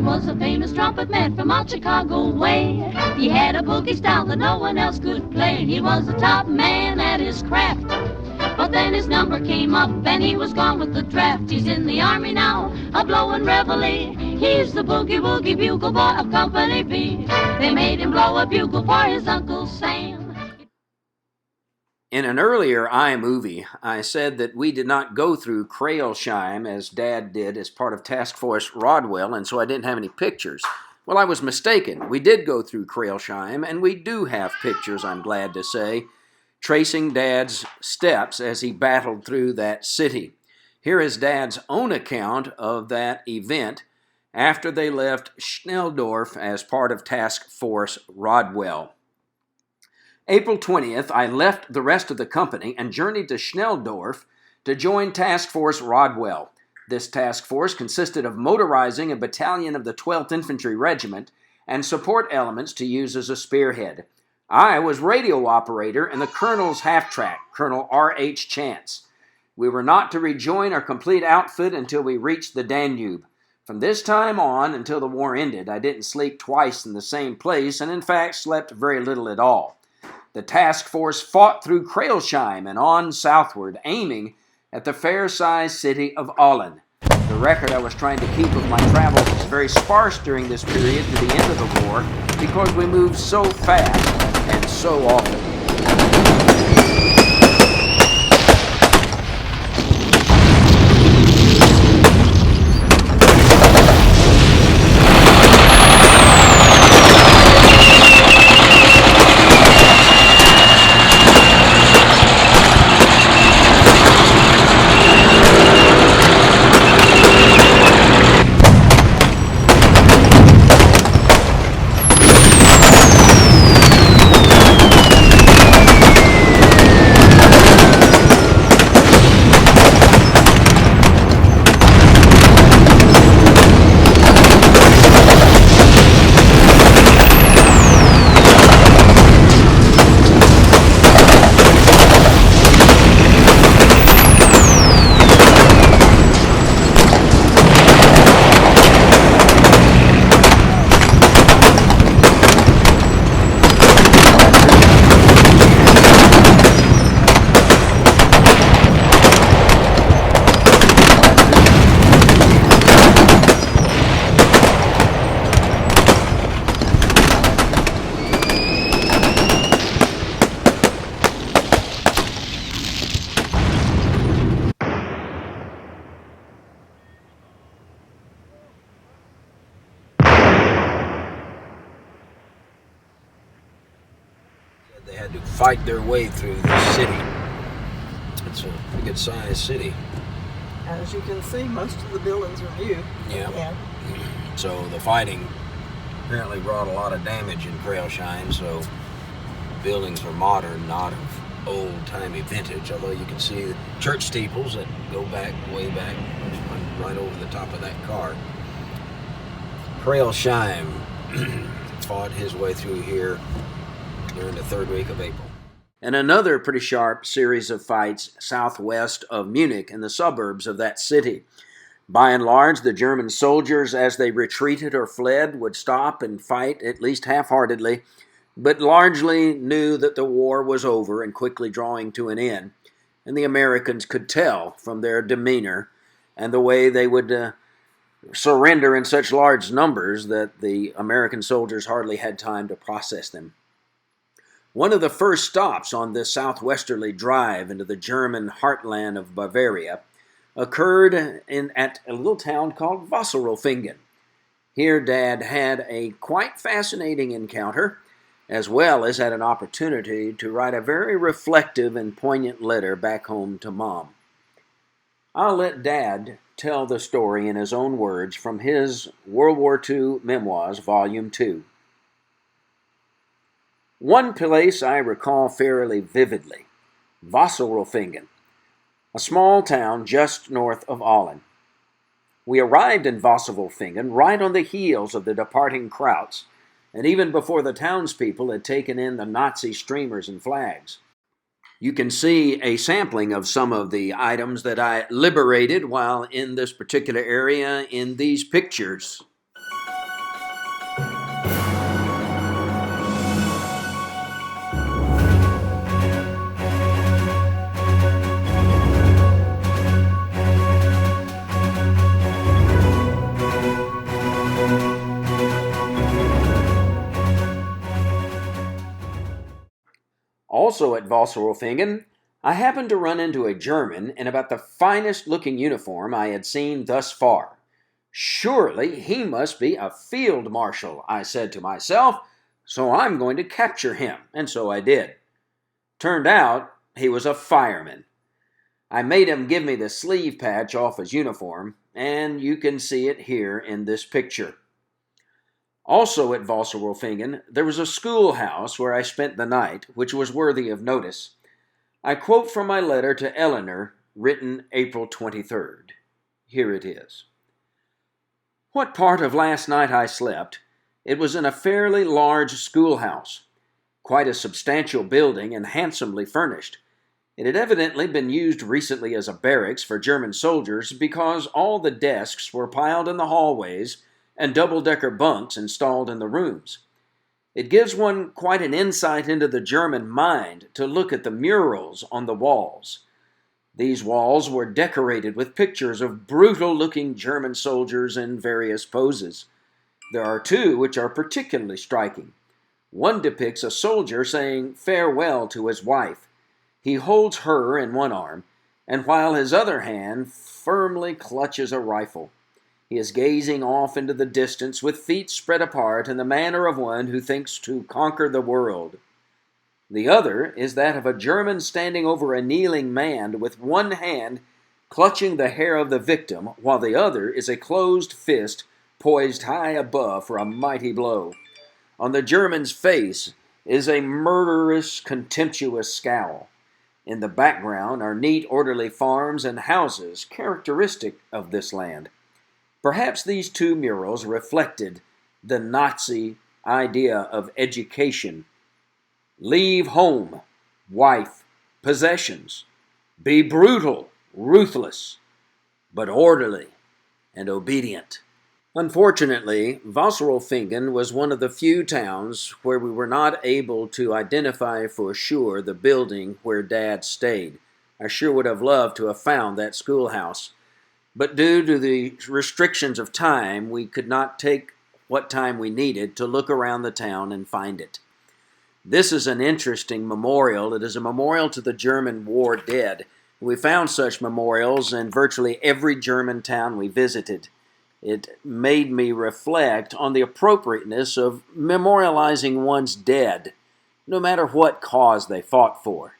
was a famous trumpet man from out Chicago way. He had a boogie style that no one else could play. He was the top man at his craft. But then his number came up and he was gone with the draft. He's in the army now, a-blowin' reveille. He's the boogie-woogie bugle boy of Company B. They made him blow a bugle for his Uncle Sam. In an earlier iMovie, I said that we did not go through Crailsheim as Dad did as part of Task Force Rodwell, and so I didn't have any pictures. Well, I was mistaken. We did go through Crailsheim, and we do have pictures, I'm glad to say, tracing Dad's steps as he battled through that city. Here is Dad's own account of that event after they left Schnelldorf as part of Task Force Rodwell. April 20th, I left the rest of the company and journeyed to Schnelldorf to join Task Force Rodwell. This task force consisted of motorizing a battalion of the 12th Infantry Regiment and support elements to use as a spearhead. I was radio operator in the Colonel's half-track, Colonel R.H. Chance. We were not to rejoin our complete outfit until we reached the Danube. From this time on, until the war ended, I didn't sleep twice in the same place and in fact slept very little at all. The task force fought through Crailsheim and on southward, aiming at the fair-sized city of Aalen. The record I was trying to keep of my travels is very sparse during this period to the end of the war because we moved so fast and so often. They had to fight their way through the city. It's a pretty good sized city. As you can see, most of the buildings are new. Yeah. So the fighting apparently brought a lot of damage in Crailsheim, so buildings are modern, not of old-timey vintage, although you can see the church steeples that go back, way back, right over the top of that car. Crailsheim fought his way through here during the third week of April. And another pretty sharp series of fights southwest of Munich in the suburbs of that city. By and large, the German soldiers, as they retreated or fled, would stop and fight, at least half-heartedly, but largely knew that the war was over and quickly drawing to an end. And the Americans could tell from their demeanor and the way they would surrender in such large numbers that the American soldiers hardly had time to process them. One of the first stops on this southwesterly drive into the German heartland of Bavaria occurred at a little town called Wasserrofingen. Here Dad had a quite fascinating encounter, as well as had an opportunity to write a very reflective and poignant letter back home to Mom. I'll let Dad tell the story in his own words from his World War II Memoirs, Volume 2. One place I recall fairly vividly, Wasserrofingen, a small town just north of Aalen. We arrived in Wasserrofingen right on the heels of the departing Krauts, and even before the townspeople had taken in the Nazi streamers and flags. You can see a sampling of some of the items that I liberated while in this particular area in these pictures. Also at Wasserolfingen, I happened to run into a German in about the finest looking uniform I had seen thus far. Surely he must be a field marshal, I said to myself, so I'm going to capture him, and so I did. Turned out he was a fireman. I made him give me the sleeve patch off his uniform, and you can see it here in this picture. Also at Wasserolfingen, there was a schoolhouse where I spent the night, which was worthy of notice. I quote from my letter to Eleanor, written April 23rd. Here it is. What part of last night I slept, it was in a fairly large schoolhouse, quite a substantial building and handsomely furnished. It had evidently been used recently as a barracks for German soldiers because all the desks were piled in the hallways and double-decker bunks installed in the rooms. It gives one quite an insight into the German mind to look at the murals on the walls. These walls were decorated with pictures of brutal-looking German soldiers in various poses. There are two which are particularly striking. One depicts a soldier saying farewell to his wife. He holds her in one arm, and while his other hand firmly clutches a rifle. He is gazing off into the distance with feet spread apart in the manner of one who thinks to conquer the world. The other is that of a German standing over a kneeling man with one hand clutching the hair of the victim, while the other is a closed fist poised high above for a mighty blow. On the German's face is a murderous, contemptuous scowl. In the background are neat, orderly farms and houses characteristic of this land. Perhaps these two murals reflected the Nazi idea of education. Leave home, wife, possessions. Be brutal, ruthless, but orderly and obedient. Unfortunately, Wasserolfingen was one of the few towns where we were not able to identify for sure the building where Dad stayed. I sure would have loved to have found that schoolhouse. But due to the restrictions of time, we could not take what time we needed to look around the town and find it. This is an interesting memorial. It is a memorial to the German war dead. We found such memorials in virtually every German town we visited. It made me reflect on the appropriateness of memorializing one's dead, no matter what cause they fought for.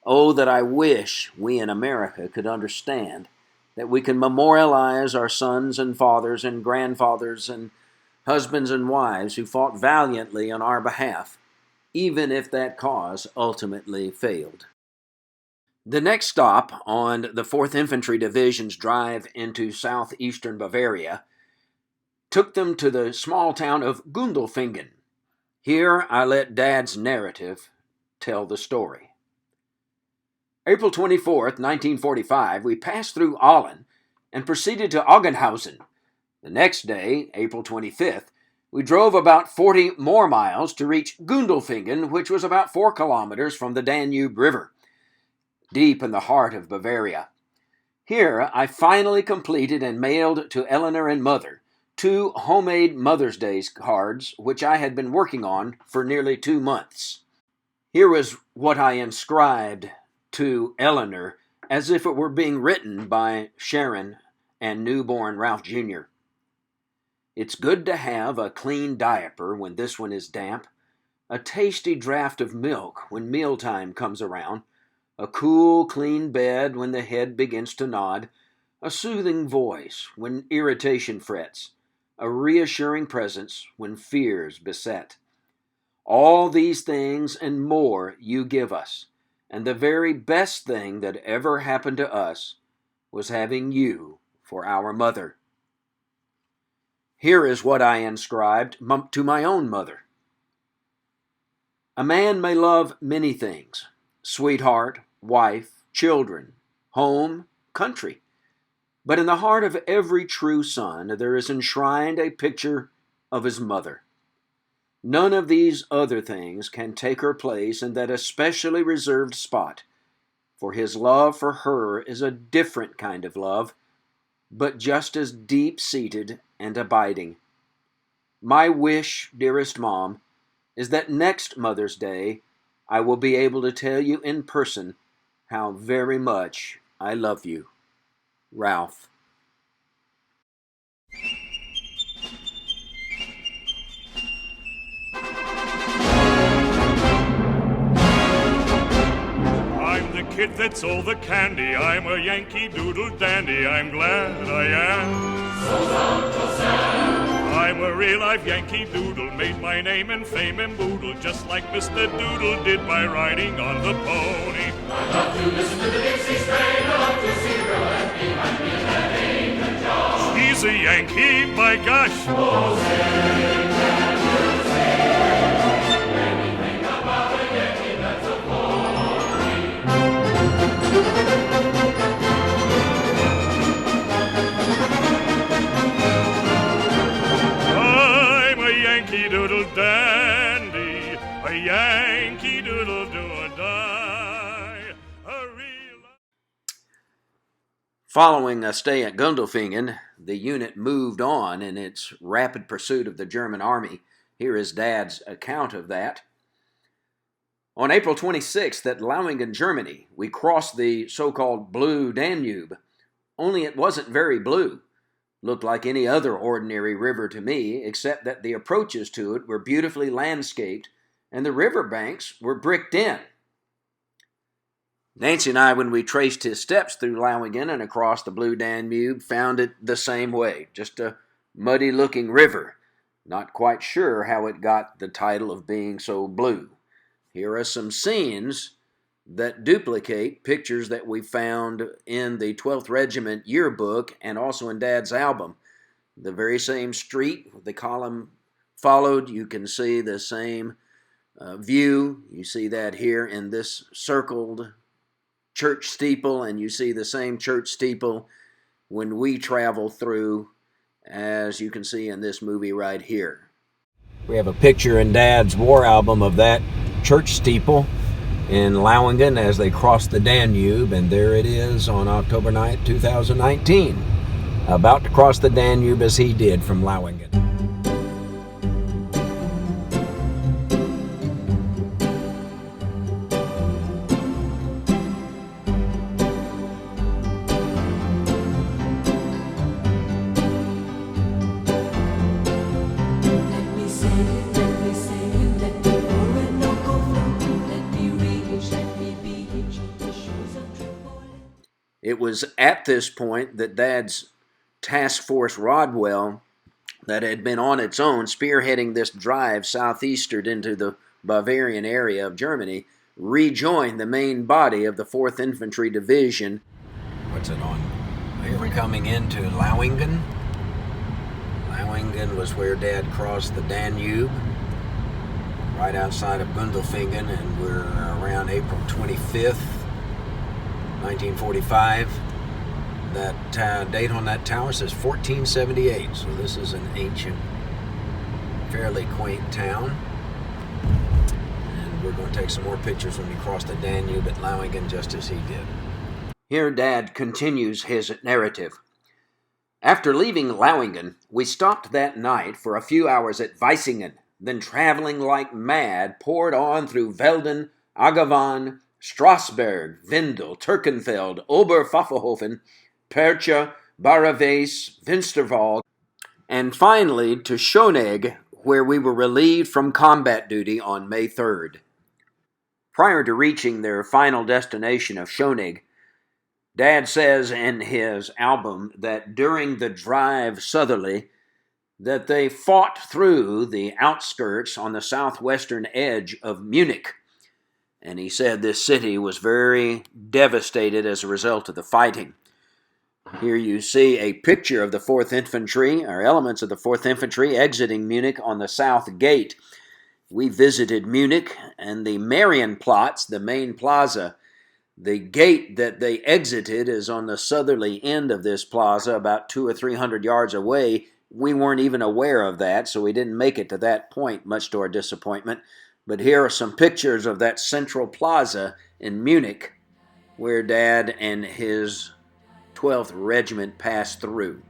Oh, that I wish we in America could understand that we can memorialize our sons and fathers and grandfathers and husbands and wives who fought valiantly on our behalf, even if that cause ultimately failed. The next stop on the 4th Infantry Division's drive into southeastern Bavaria took them to the small town of Gundelfingen. Here I let Dad's narrative tell the story. April 24th, 1945, we passed through Aalen and proceeded to Augenhausen. The next day, April 25th, we drove about 40 more miles to reach Gundelfingen, which was about 4 kilometers from the Danube River, deep in the heart of Bavaria. Here, I finally completed and mailed to Eleanor and Mother 2 homemade Mother's Day cards, which I had been working on for nearly 2 months. Here was what I inscribed to Eleanor as if it were being written by Sharon and newborn Ralph Jr. It's good to have a clean diaper when this one is damp, a tasty draught of milk when mealtime comes around, a cool, clean bed when the head begins to nod, a soothing voice when irritation frets, a reassuring presence when fears beset. All these things and more you give us, and the very best thing that ever happened to us was having you for our mother. Here is what I inscribed to my own mother. A man may love many things: sweetheart, wife, children, home, country. But in the heart of every true son there is enshrined a picture of his mother. None of these other things can take her place in that especially reserved spot, for his love for her is a different kind of love, but just as deep-seated and abiding. My wish, dearest Mom, is that next Mother's Day I will be able to tell you in person how very much I love you. Ralph. I'm the kid that's all the candy. I'm a Yankee Doodle dandy. I'm glad I am. So's Uncle Sam. I'm a real life Yankee Doodle. Made my name and fame and boodle, just like Mr. Doodle did by riding on the pony. I love to listen to the Dixie strain. I love to see her left behind me that ain't a job. He's a Yankee, by gosh. Oh, say, can you say anything about a Yankee that's a I'm a Yankee Doodle dandy, a Yankee Doodle do or die, a real... Following a stay at Gundelfingen, the unit moved on in its rapid pursuit of the German army. Here is Dad's account of that. On April 26th at Lauingen, Germany, we crossed the so-called Blue Danube. Only it wasn't very blue. Looked like any other ordinary river to me, except that the approaches to it were beautifully landscaped and the river banks were bricked in. Nancy and I, when we traced his steps through Lauingen and across the Blue Danube, found it the same way, just a muddy-looking river. Not quite sure how it got the title of being so blue. Here are some scenes that duplicate pictures that we found in the 12th Regiment yearbook and also in Dad's album. The very same street the column followed. You can see the same view. You see that here in this circled church steeple, and you see the same church steeple when we travel through, as you can see in this movie right here. We have a picture in Dad's war album of that church steeple in Lauingen as they crossed the Danube, and there it is on October 9th, 2019, about to cross the Danube as he did from Lauingen. It was at this point that Dad's Task Force Rodwell, that had been on its own spearheading this drive southeastward into the Bavarian area of Germany, rejoined the main body of the 4th Infantry Division. What's it on? Here we're coming into Lauingen. Lauingen was where Dad crossed the Danube, right outside of Gundelfingen, and we're around April 25th. 1945. That date on that tower says 1478, so this is an ancient, fairly quaint town. And we're going to take some more pictures when we cross the Danube at Lauingen, just as he did. Here Dad continues his narrative. After leaving Lauingen, we stopped that night for a few hours at Weissingen, then traveling like mad, poured on through Velden, Agavan, Strasberg, Windel, Türkenfeld, Oberpfaffenhofen, Percha, Baraves, Winsterwald, and finally to Schonegg, where we were relieved from combat duty on May 3rd. Prior to reaching their final destination of Schonegg, Dad says in his album that during the drive southerly, that they fought through the outskirts on the southwestern edge of Munich. And he said this city was very devastated as a result of the fighting. Here you see a picture of the 4th Infantry, or elements of the 4th Infantry, exiting Munich on the south gate. We visited Munich and the Marienplatz, the main plaza. The gate that they exited is on the southerly end of this plaza, about 200 or 300 yards away. We weren't even aware of that, so we didn't make it to that point, much to our disappointment. But here are some pictures of that central plaza in Munich where Dad and his 12th Regiment passed through.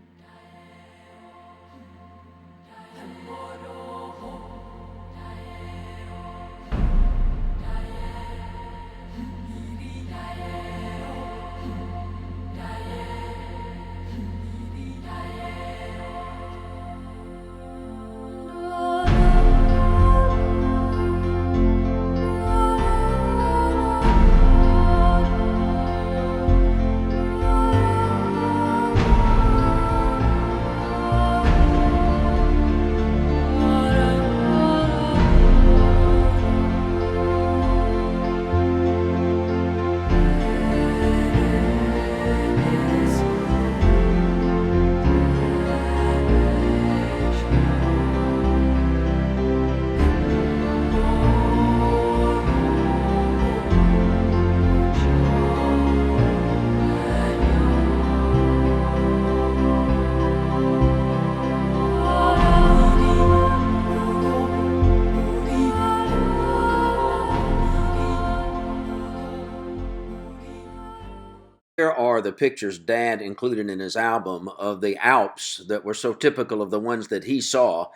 are the pictures Dad included in his album of the Alps that were so typical of the ones that he saw,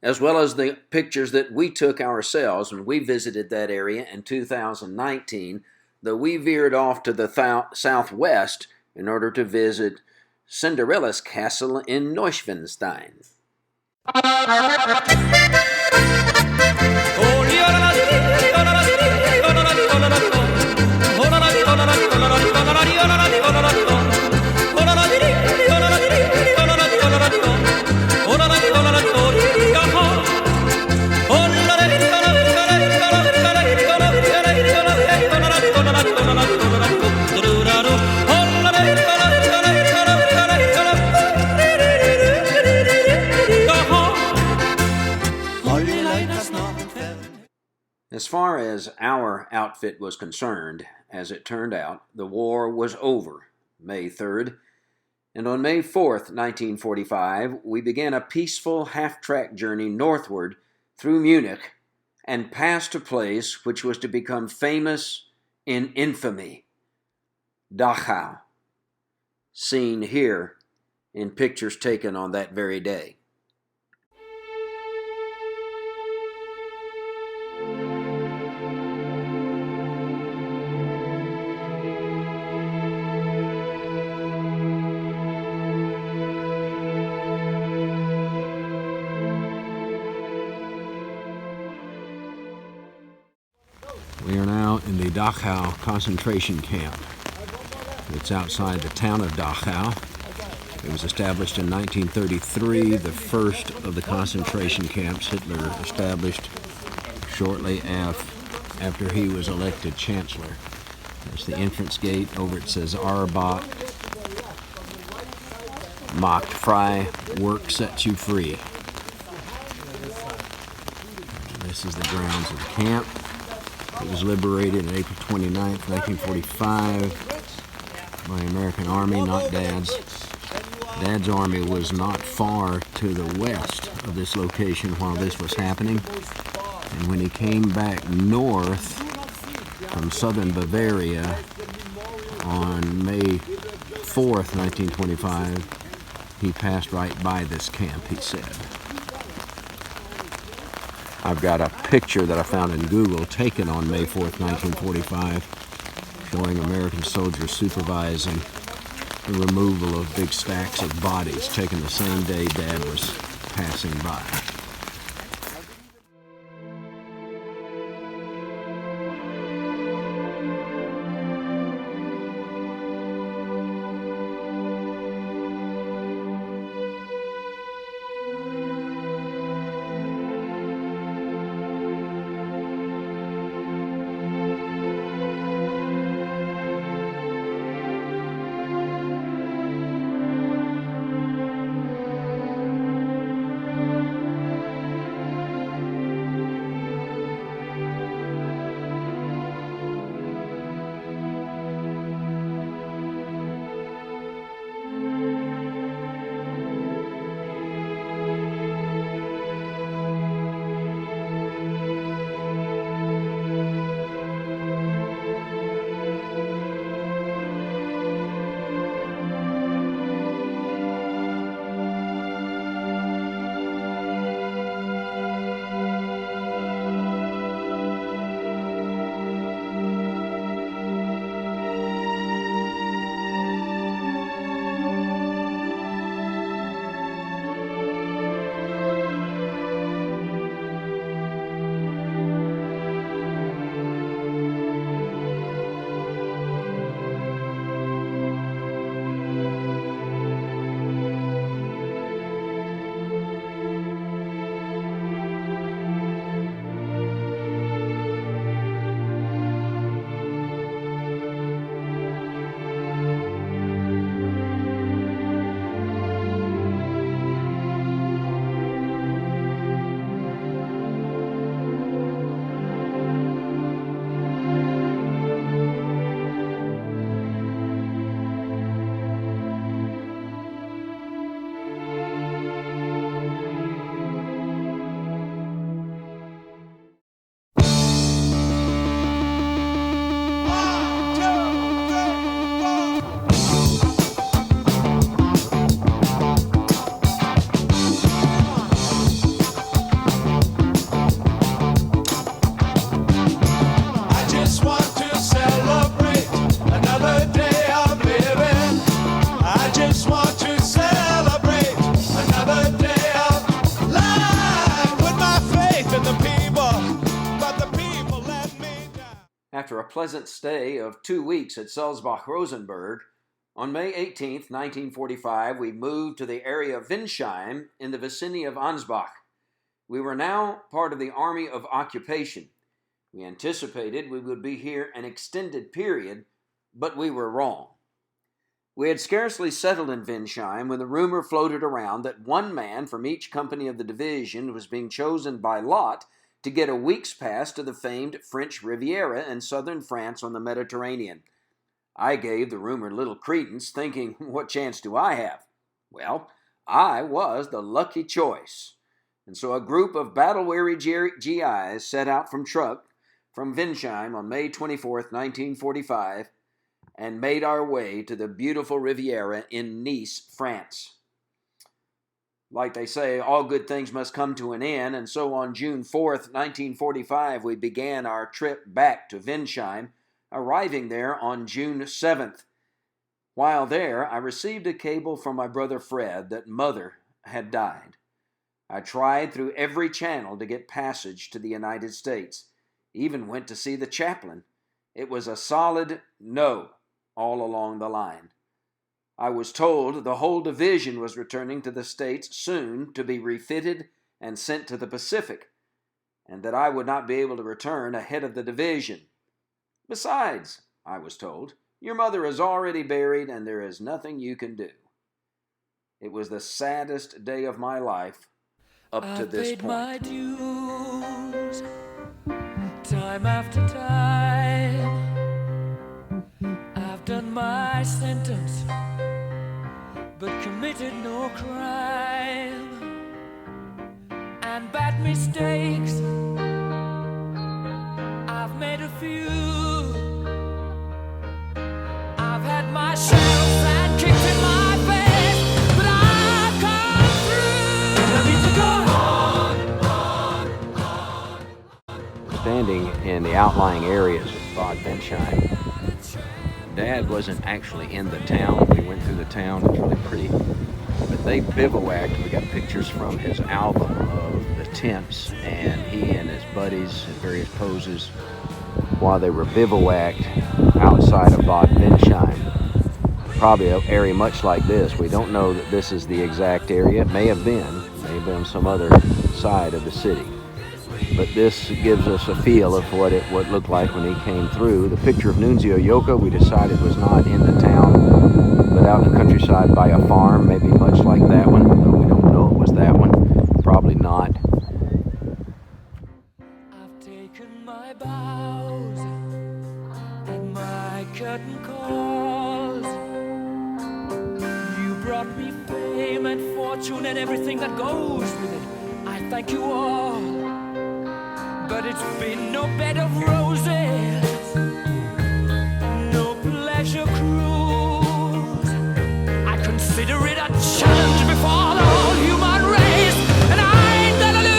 as well as the pictures that we took ourselves when we visited that area in 2019, though we veered off to the southwest in order to visit Cinderella's castle in Neuschwanstein. As far as our outfit was concerned, as it turned out, the war was over May 3rd, and on May 4th, 1945, we began a peaceful half-track journey northward through Munich and past a place which was to become famous in infamy, Dachau, seen here in pictures taken on that very day. We are now in the Dachau concentration camp. It's outside the town of Dachau. It was established in 1933, the first of the concentration camps Hitler established shortly after he was elected chancellor. There's the entrance gate. Over it says Arbeit macht frei, work sets you free. This is the grounds of the camp. It was liberated on April 29th, 1945 by the American Army, not Dad's. Dad's army was not far to the west of this location while this was happening. And when he came back north from southern Bavaria on May 4th, 1925, he passed right by this camp, he said. I've got a picture that I found in Google taken on May 4th, 1945, showing American soldiers supervising the removal of big stacks of bodies taken the same day Dad was passing by. after a pleasant stay of 2 weeks at Sulzbach-Rosenberg, on May 18, 1945, we moved to the area of Winsheim in the vicinity of Ansbach. We were now part of the Army of Occupation. We anticipated we would be here an extended period, but we were wrong. We had scarcely settled in Winsheim when the rumor floated around that one man from each company of the division was being chosen by lot to get a week's pass to the famed French Riviera in southern France on the Mediterranean. I gave the rumor little credence, thinking, what chance do I have? Well, I was the lucky choice. And so a group of battle-weary GIs set out from Winsheim on May 24, 1945, and made our way to the beautiful Riviera in Nice, France. Like they say, all good things must come to an end, and so on June 4th, 1945, we began our trip back to Winsheim, arriving there on June 7th. While there, I received a cable from my brother Fred that Mother had died. I tried through every channel to get passage to the United States, even went to see the chaplain. It was a solid no all along the line. I was told the whole division was returning to the States soon to be refitted and sent to the Pacific, and that I would not be able to return ahead of the division. Besides, I was told, your mother is already buried and there is nothing you can do. It was the saddest day of my life up to this point. I paid my dues, time after time. I've done my sentence, but committed no crime. And bad mistakes, I've made a few. I've had my share of sand kicked in my face, but I've come through. I need to go on. Standing in the outlying areas of Bad Winsheim. Dad wasn't actually in the town. We went through the town. It was really pretty. But they bivouacked. We got pictures from his album of the tents, and he and his buddies in various poses while they were bivouacked outside of Bad Winsheim. Probably an area much like this. We don't know that this is the exact area. It may have been some other side of the city. But this gives us a feel of what it looked like when he came through. The picture of Nunzio Yoka, we decided, was not in the town, but out in the countryside by a farm, maybe much like that one, though we don't know it was that one. Probably not. I've taken my bows and my curtain calls. You brought me fame and fortune and everything that goes with it. I thank you all. But it's been no bed of roses, no pleasure cruise. I consider it a challenge before the whole human race, and I ain't gonna lose.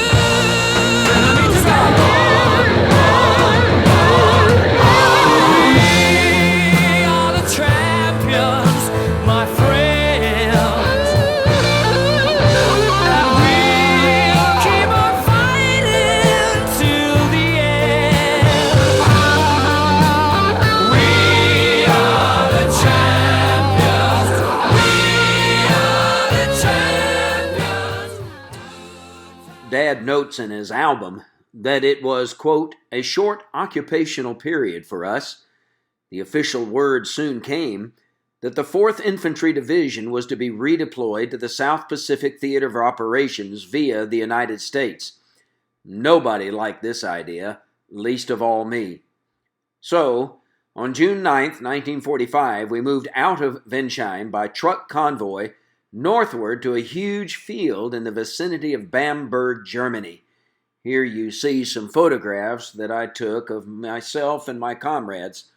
We are the champions, my friends, and we'll keep on fighting till the end. We are the champions. We are the champions. Dad notes in his album that it was, quote, a short occupational period for us. The official word soon came that the 4th Infantry Division was to be redeployed to the South Pacific Theater of Operations via the United States. Nobody liked this idea, least of all me. So, on June 9th, 1945, we moved out of Winsheim by truck convoy northward to a huge field in the vicinity of Bamberg, Germany. Here you see some photographs that I took of myself and my comrades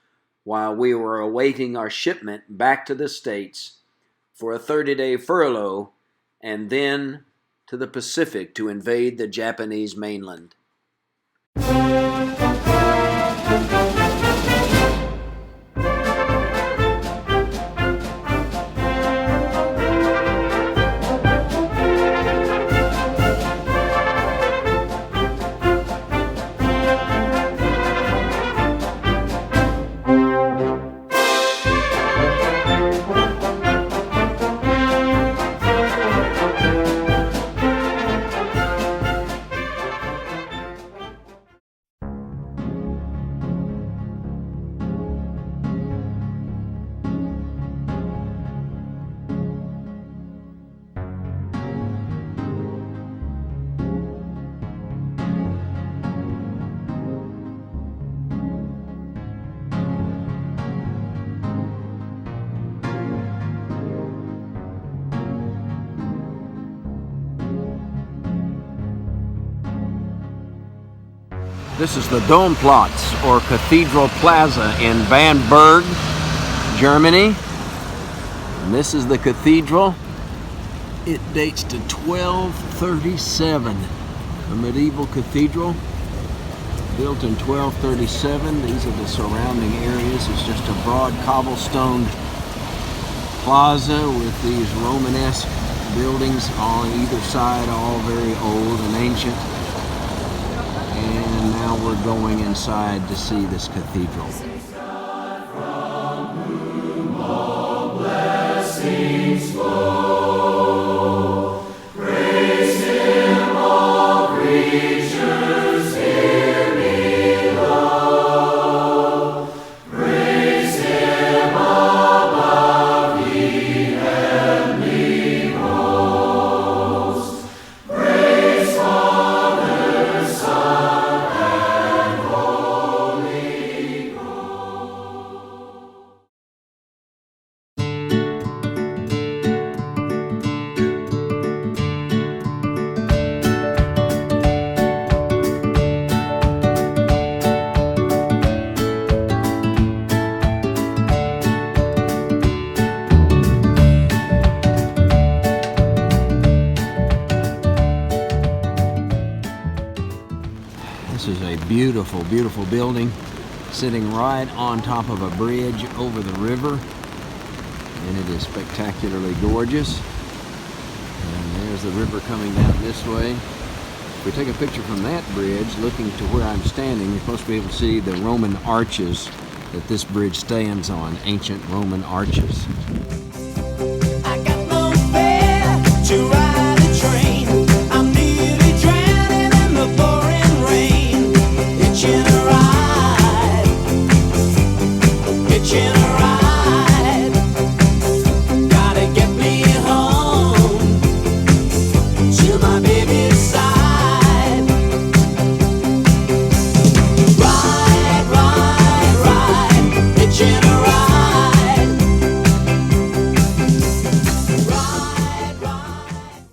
while we were awaiting our shipment back to the States for a 30-day furlough and then to the Pacific to invade the Japanese mainland. This is the Domplatz, or Cathedral Plaza in Bamberg, Germany. And this is the cathedral. It dates to 1237. A medieval cathedral built in 1237. These are the surrounding areas. It's just a broad cobblestone plaza with these Romanesque buildings on either side, all very old and ancient. And now we're going inside to see this cathedral. This is a beautiful, beautiful building sitting right on top of a bridge over the river, and it is spectacularly gorgeous. And there's the river coming down this way. If we take a picture from that bridge looking to where I'm standing, you're supposed to be able to see the Roman arches that this bridge stands on, ancient Roman arches. I got no fare to ride.